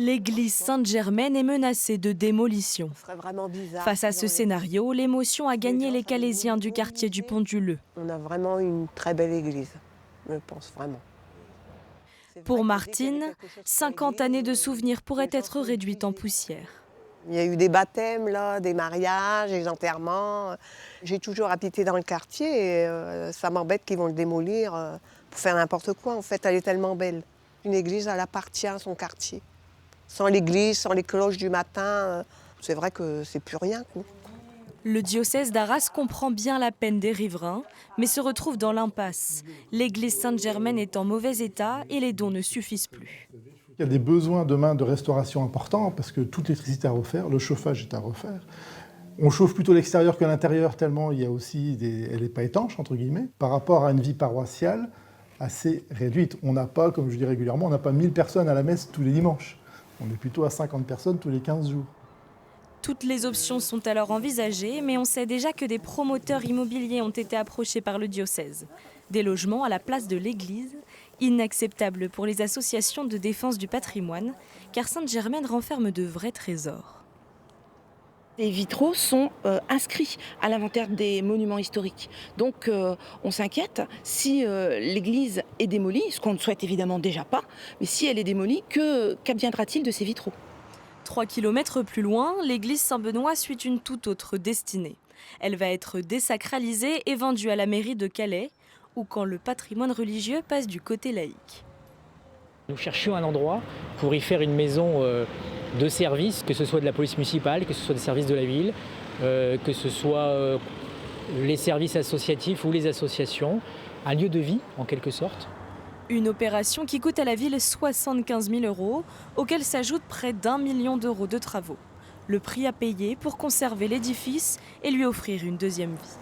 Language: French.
L'église Sainte-Germaine est menacée de démolition. Ce serait vraiment bizarre. Face à ce scénario, l'émotion a gagné les Calaisiens du nouveau quartier du musée. Pont-du-Leu. On a vraiment une très belle église, je pense vraiment. C'est vrai Pour que dès qu'il y avait Martine, quelque chose sur 50 l'église, années de souvenirs pourraient les gens être sont réduites en obligés. poussière. Il y a eu des baptêmes, là, des mariages, des enterrements. J'ai toujours habité dans le quartier et ça m'embête qu'ils vont le démolir pour faire n'importe quoi. En fait, elle est tellement belle. Une église, elle appartient à son quartier. Sans l'église, sans les cloches du matin, c'est vrai que c'est plus rien, quoi. Le diocèse d'Arras comprend bien la peine des riverains, mais se retrouve dans l'impasse. L'église Sainte-Germaine est en mauvais état et les dons ne suffisent plus. Il y a des besoins demain de restauration importants parce que toute l'électricité est à refaire, le chauffage est à refaire. On chauffe plutôt l'extérieur que l'intérieur tellement il y a aussi elle n'est pas étanche, entre guillemets, par rapport à une vie paroissiale assez réduite. On n'a pas, comme je dis régulièrement, on n'a pas 1000 personnes à la messe tous les dimanches. On est plutôt à 50 personnes tous les 15 jours. Toutes les options sont alors envisagées, mais on sait déjà que des promoteurs immobiliers ont été approchés par le diocèse. Des logements à la place de l'église, inacceptables pour les associations de défense du patrimoine, car Sainte-Germaine renferme de vrais trésors. Les vitraux sont inscrits à l'inventaire des monuments historiques. Donc on s'inquiète si l'église est démolie, ce qu'on ne souhaite évidemment déjà pas, mais si elle est démolie, qu'adviendra-t-il de ces vitraux ? 3 kilomètres plus loin, l'église Saint-Benoît suit une toute autre destinée. Elle va être désacralisée et vendue à la mairie de Calais, ou quand le patrimoine religieux passe du côté laïque. Nous cherchions un endroit pour y faire une maison de service, que ce soit de la police municipale, que ce soit des services de la ville, que ce soit les services associatifs ou les associations, un lieu de vie en quelque sorte. Une opération qui coûte à la ville 75 000 €, auquel s'ajoutent près d'1 million d'euros de travaux. Le prix à payer pour conserver l'édifice et lui offrir une deuxième vie.